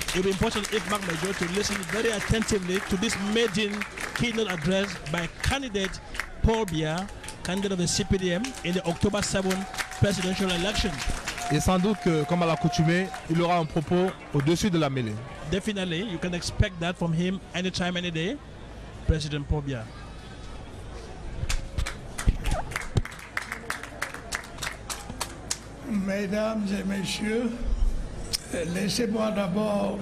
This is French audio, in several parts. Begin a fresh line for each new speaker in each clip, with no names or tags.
it will be important if Mark Major to listen very attentively to this maiden keynote address by candidate Paul Biya, candidate of the CPDM in the October 7 presidential election.
Et sans doute que, comme à l'accoutumée, il aura un propos au-dessus de la mêlée.
Definitely, you can expect that from him anytime, any day. President Paul Biya.
Mesdames et messieurs, laissez-moi d'abord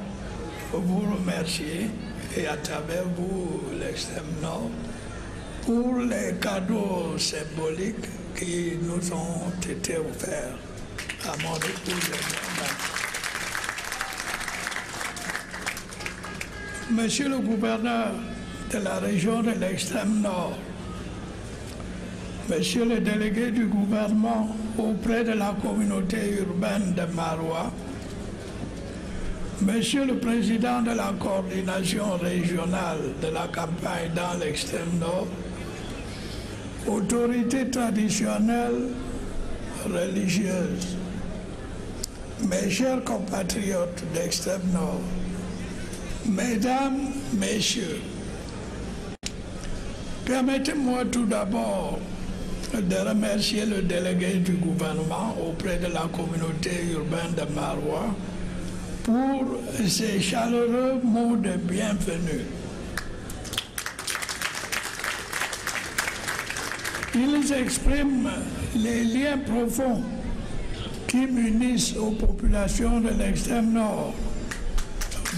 vous remercier et à travers vous l'extrême nord pour les cadeaux symboliques qui nous ont été offerts à mon épouse et moi. Monsieur le gouverneur de la région de l'extrême nord, Monsieur le délégué du gouvernement auprès de la communauté urbaine de Maroua, Monsieur le président de la coordination régionale de la campagne dans l'extrême nord, autorités traditionnelles religieuses, mes chers compatriotes d'extrême nord, mesdames, messieurs, permettez-moi tout d'abord de remercier le délégué du gouvernement auprès de la communauté urbaine de Maroua pour ses chaleureux mots de bienvenue. Ils expriment les liens profonds qui m'unissent aux populations de l'extrême nord,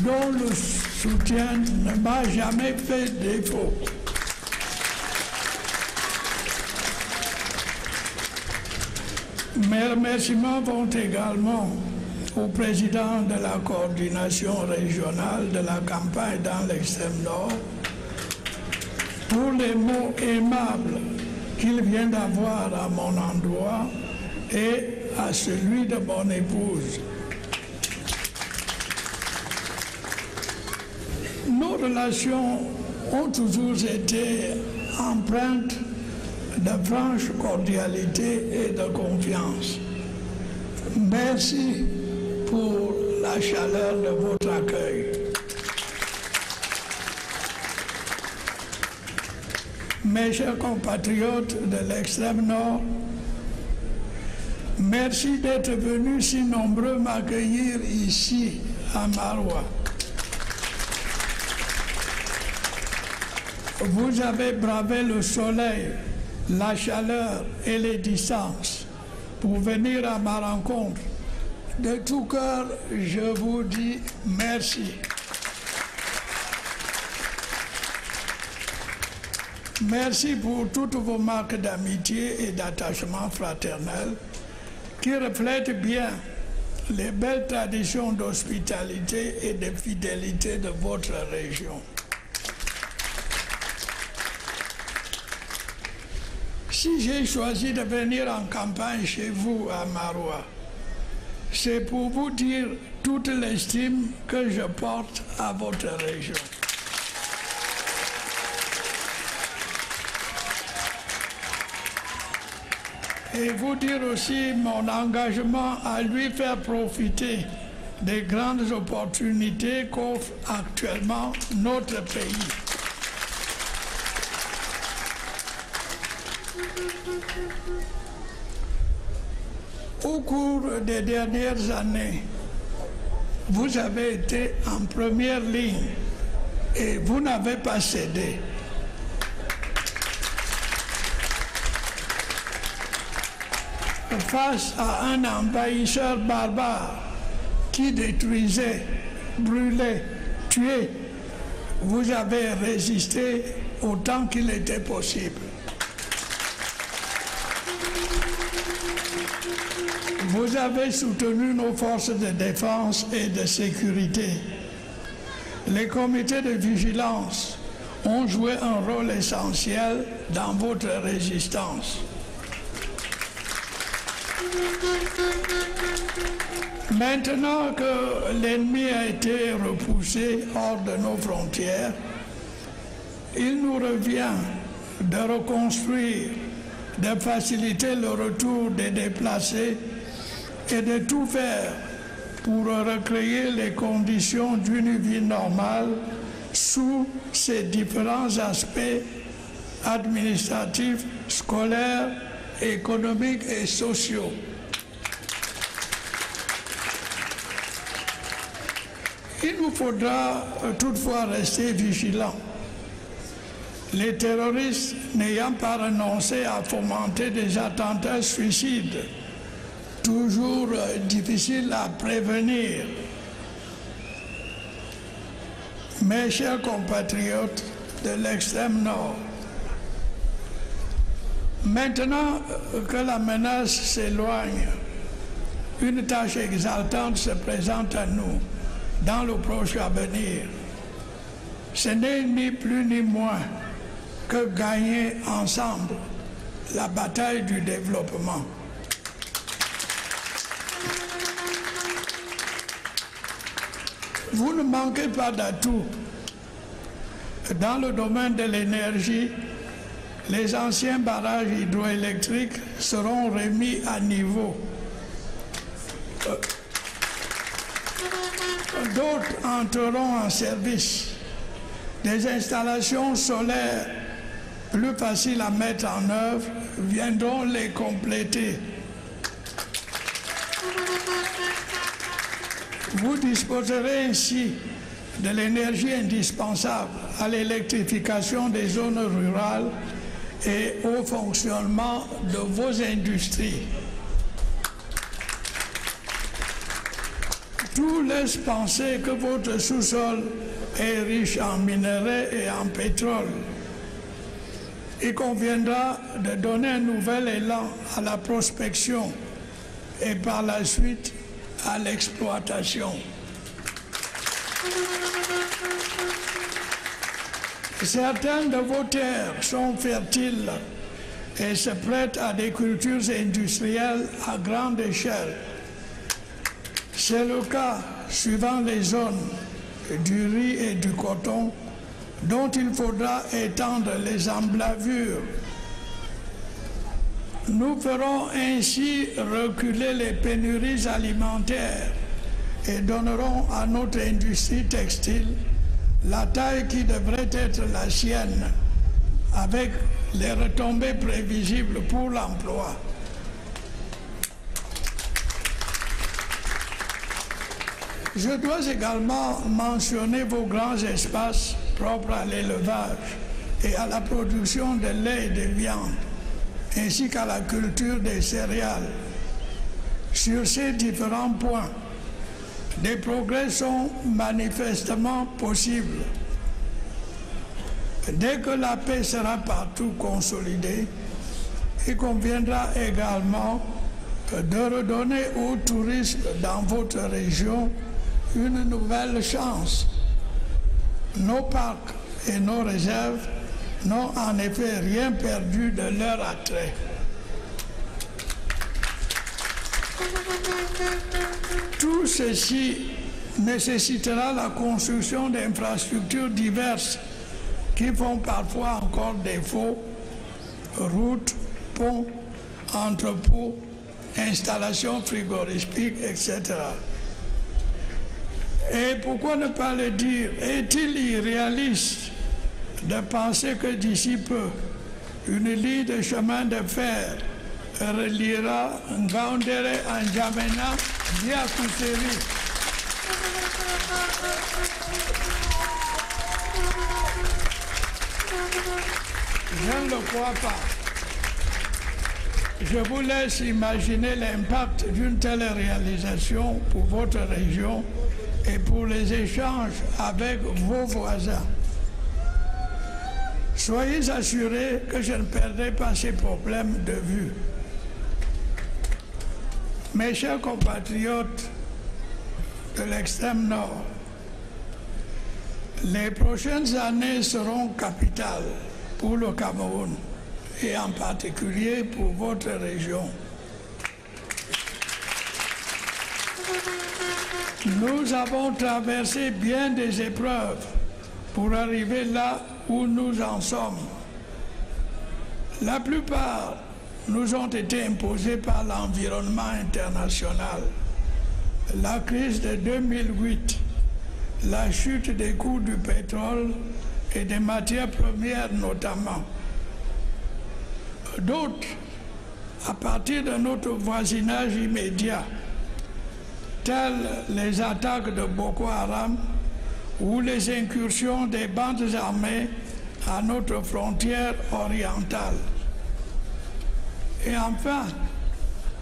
dont le soutien ne m'a jamais fait défaut. Mes remerciements vont également au président de la coordination régionale de la campagne dans l'extrême nord pour les mots aimables qu'il vient d'avoir à mon endroit et à celui de mon épouse. Nos relations ont toujours été empreintes de franche cordialité et de confiance. Merci pour la chaleur de votre accueil. Mes chers compatriotes de l'extrême nord, merci d'être venus si nombreux m'accueillir ici à Maroua. Vous avez bravé le soleil, la chaleur et les distances pour venir à ma rencontre. De tout cœur, je vous dis merci. Merci pour toutes vos marques d'amitié et d'attachement fraternel qui reflètent bien les belles traditions d'hospitalité et de fidélité de votre région. Si j'ai choisi de venir en campagne chez vous à Maroua, c'est pour vous dire toute l'estime que je porte à votre région. Et vous dire aussi mon engagement à lui faire profiter des grandes opportunités qu'offre actuellement notre pays. Au cours des dernières années, vous avez été en première ligne et vous n'avez pas cédé. Face à un envahisseur barbare qui détruisait, brûlait, tuait, vous avez résisté autant qu'il était possible. Vous avez soutenu nos forces de défense et de sécurité. Les comités de vigilance ont joué un rôle essentiel dans votre résistance. Maintenant que l'ennemi a été repoussé hors de nos frontières, il nous revient de reconstruire, de faciliter le retour des déplacés et de tout faire pour recréer les conditions d'une vie normale sous ses différents aspects administratifs, scolaires, économiques et sociaux. Il nous faudra toutefois rester vigilants. Les terroristes n'ayant pas renoncé à fomenter des attentats suicides, toujours difficiles à prévenir. Mes chers compatriotes de l'extrême nord, maintenant que la menace s'éloigne, une tâche exaltante se présente à nous dans le proche avenir. Ce n'est ni plus ni moins que gagner ensemble la bataille du développement. Vous ne manquez pas d'atouts. Dans le domaine de l'énergie, les anciens barrages hydroélectriques seront remis à niveau. D'autres entreront en service. Des installations solaires plus faciles à mettre en œuvre viendront les compléter. Vous disposerez ainsi de l'énergie indispensable à l'électrification des zones rurales et au fonctionnement de vos industries. Tout laisse penser que votre sous-sol est riche en minerais et en pétrole. Il conviendra de donner un nouvel élan à la prospection et par la suite à l'exploitation. Certaines de vos terres sont fertiles et se prêtent à des cultures industrielles à grande échelle. C'est le cas, suivant les zones, du riz et du coton, dont il faudra étendre les emblavures. Nous ferons ainsi reculer les pénuries alimentaires et donnerons à notre industrie textile la taille qui devrait être la sienne, avec les retombées prévisibles pour l'emploi. Je dois également mentionner vos grands espaces propres à l'élevage et à la production de lait et de viande, ainsi qu'à la culture des céréales. Sur ces différents points, des progrès sont manifestement possibles. Dès que la paix sera partout consolidée, il conviendra également de redonner aux touristes dans votre région une nouvelle chance. Nos parcs et nos réserves n'ont en effet rien perdu de leur attrait. Tout ceci nécessitera la construction d'infrastructures diverses qui font parfois encore défaut: routes, ponts, entrepôts, installations frigorifiques, etc. Et pourquoi ne pas le dire, est-il irréaliste de penser que d'ici peu, une ligne de chemin de fer reliera Ngaoundéré à N'Djamena via Kousséri? Je ne le crois pas. Je vous laisse imaginer l'impact d'une telle réalisation pour votre région et pour les échanges avec vos voisins. Soyez assurés que je ne perdrai pas ces problèmes de vue. Mes chers compatriotes de l'extrême nord, les prochaines années seront capitales pour le Cameroun et en particulier pour votre région. Nous avons traversé bien des épreuves pour arriver là où nous en sommes. La plupart nous ont été imposés par l'environnement international. la crise de 2008, la chute des coûts du pétrole et des matières premières notamment. D'autres, à partir de notre voisinage immédiat, telles les attaques de Boko Haram ou les incursions des bandes armées à notre frontière orientale. Et enfin,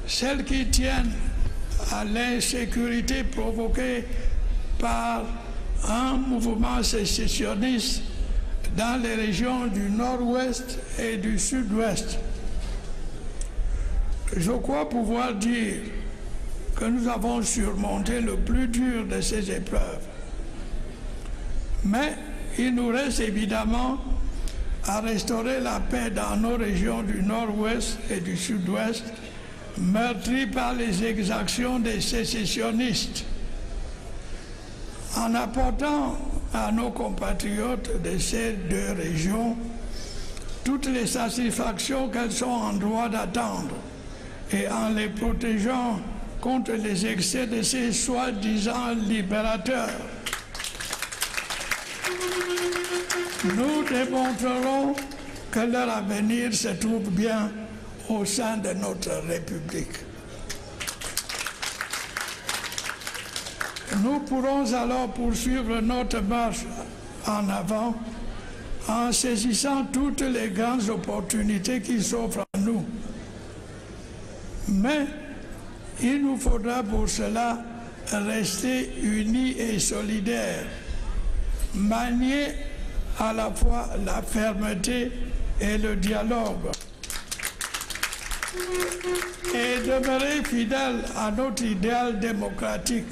celles qui tiennent à l'insécurité provoquée par un mouvement sécessionniste dans les régions du nord-ouest et du sud-ouest. Je crois pouvoir dire que nous avons surmonté le plus dur de ces épreuves. Mais il nous reste évidemment à restaurer la paix dans nos régions du nord-ouest et du sud-ouest, meurtries par les exactions des sécessionnistes, en apportant à nos compatriotes de ces deux régions toutes les satisfactions qu'elles sont en droit d'attendre et en les protégeant contre les excès de ces soi-disant libérateurs. Nous démontrerons que leur avenir se trouve bien au sein de notre République. Nous pourrons alors poursuivre notre marche en avant en saisissant toutes les grandes opportunités qui s'offrent à nous. Mais il nous faudra pour cela rester unis et solidaires, manier à la fois la fermeté et le dialogue, et demeurer fidèles à notre idéal démocratique.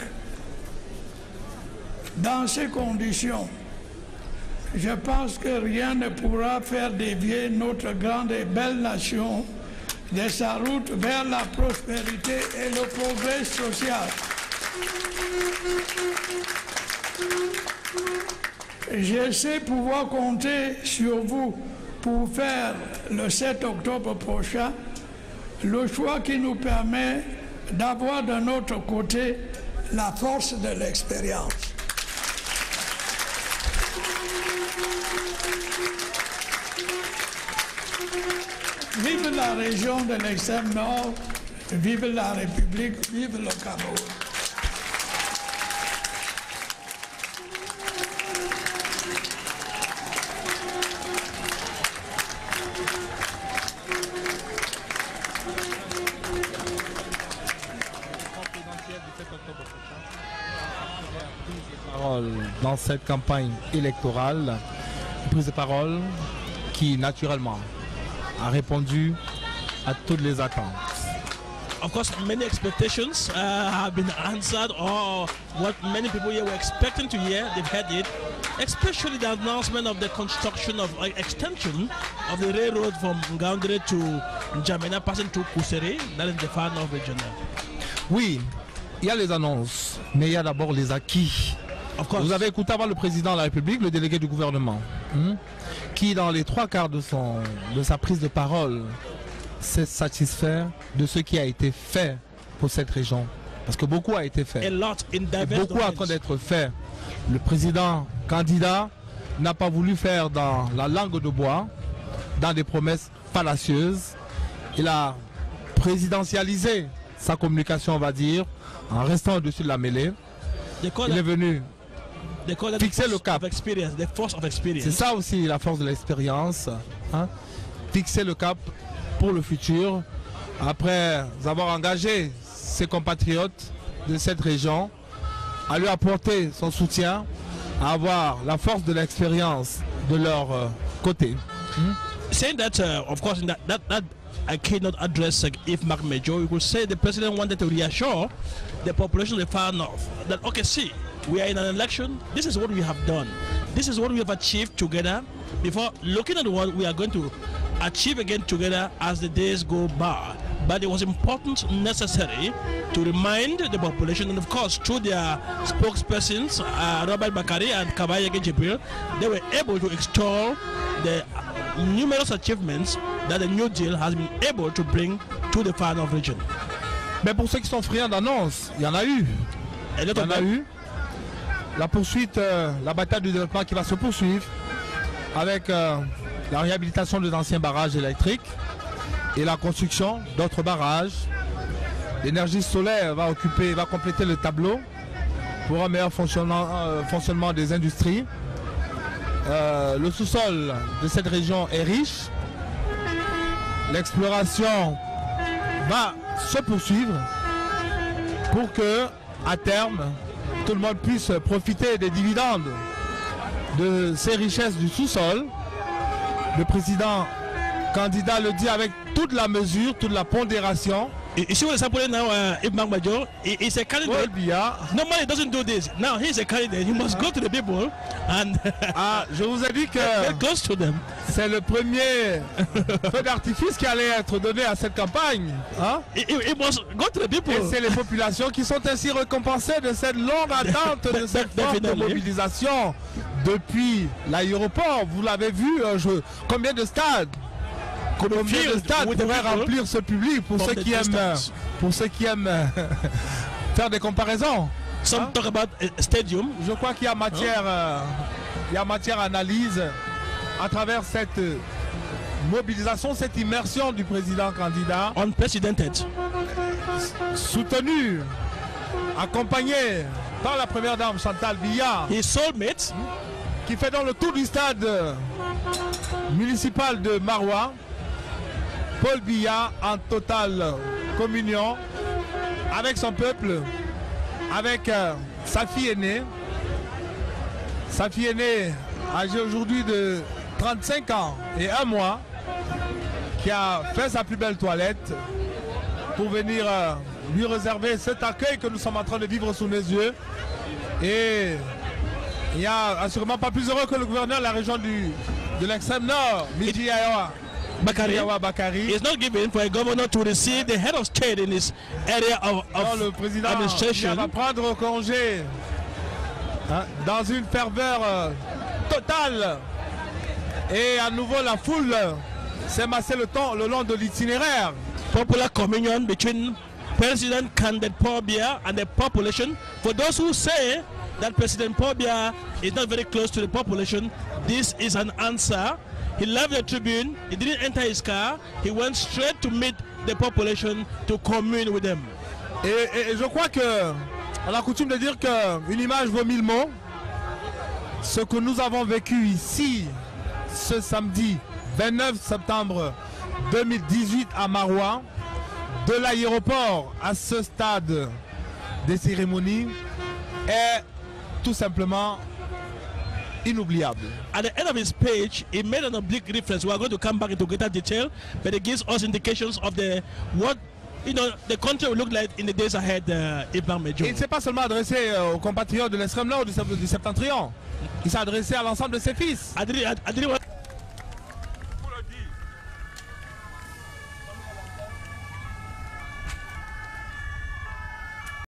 Dans ces conditions, je pense que rien ne pourra faire dévier notre grande et belle nation de sa route vers la prospérité et le progrès social. Je sais pouvoir compter sur vous pour faire le 7 octobre prochain le choix qui nous permet d'avoir de notre côté la force de l'expérience. Vive la région de l'extrême nord, vive la République, vive le Cameroun.
Dans cette campagne électorale, une prise de parole qui naturellement a répondu à toutes les attentes.
Of course, many expectations have been answered, or what many people here were expecting to hear, they've heard it, especially the announcement of the construction of extension of the railroad from Ngaoundéré to N'Djamena, passing to Kousseré, that is the far north region.
Oui, il y a les annonces, mais il y a d'abord les acquis. Vous avez écouté avant le président de la République, le délégué du gouvernement, qui dans les 3/4 de sa prise de parole s'est satisfait de ce qui a été fait pour cette région. Parce que beaucoup a été fait. Beaucoup est en train d'être fait. Le président candidat n'a pas voulu faire dans la langue de bois, dans des promesses fallacieuses. Il a présidentialisé sa communication, on va dire, en restant au-dessus de la mêlée. Il est venu fixer le cap. C'est ça aussi la force de l'expérience. Fixer le cap pour le futur. Après avoir engagé ses compatriotes de cette région, à lui apporter son soutien, à avoir la force de l'expérience de leur côté.
Saying that, of course, in that I cannot address if Mark Major, you could say the president wanted to reassure the population of the far north that, okay, see, we are in an election, this is what we have done, this is what we have achieved together, before looking at what we are going to achieve again together as the days go by. But it was important, necessary to remind the population, and of course through their spokespersons, Robert Bakari and Kabayege Jibril, they were able to extol the numerous achievements that the New Deal has been able to bring to the far north region.
Mais pour ceux qui sont friands d'annonces, il y en a eu. Il y en a eu. La poursuite, la bataille du développement qui va se poursuivre avec la réhabilitation des anciens barrages électriques et la construction d'autres barrages. L'énergie solaire va compléter le tableau pour un meilleur fonctionnement des industries. Le sous-sol de cette région est riche. L'exploration va se poursuivre pour que, à terme, tout le monde puisse profiter des dividendes de ces richesses du sous-sol. Le président candidat le dit avec toute la mesure, toute la pondération.
You see what is happening now, Mark Major? He's a candidate. Normally he doesn't do this. Now he's a candidate. He must go to the people and
je vous ai dit que
close to them.
C'est le premier feu d'artifice qui allait être donné à cette campagne. Hein?
He must go to the people.
Et c'est les populations qui sont ainsi récompensées de cette longue attente, de cette forte mobilisation depuis l'aéroport. Vous l'avez vu, combien de stades? Combien de stades pourraient remplir ce public pour ceux qui aiment faire des comparaisons.
Some talk about a stadium.
Je crois qu'il y a matière, à analyse à travers cette mobilisation, cette immersion du président candidat.
Unprecedented.
Soutenu, accompagné par la première dame Chantal Biya.
His soulmate.
Qui fait dans le tour du stade municipal de Maroua. Paul Biya en totale communion avec son peuple, avec sa fille aînée. Sa fille aînée, âgée aujourd'hui de 35 ans et 1 mois, qui a fait sa plus belle toilette pour venir lui réserver cet accueil que nous sommes en train de vivre sous nos yeux. Et il n'y a assurément pas plus heureux que le gouverneur de la région de l'extrême nord, Midji Bakari.
It's not given for a governor to receive the head of state in his area of
le président
administration.
Va prendre congé dans une ferveur totale. Et à nouveau la foule s'est massée le long de l'itinéraire.
Popular communion between President candidate Paul Biya and the population. For those who say that President Paul Biya is not very close to the population, this is an answer. He left the tribune, he didn't enter his car, he went straight to meet the population to commune with them.
Et je crois que on a coutume de dire qu'une image vaut 1000 mots. Ce que nous avons vécu ici ce samedi 29 septembre 2018 à Maroua, de l'aéroport à ce stade des cérémonies, est tout simplement inoubliable.
At the end of his speech, he made an oblique reference. We are going to come back into greater detail, but it gives us indications of what the country will look like in the days ahead. Mark Major.
Il ne s'est pas seulement adressé aux compatriotes de l'extrême nord du septentrion. Il s'est adressé à l'ensemble de ses fils.
I didn't want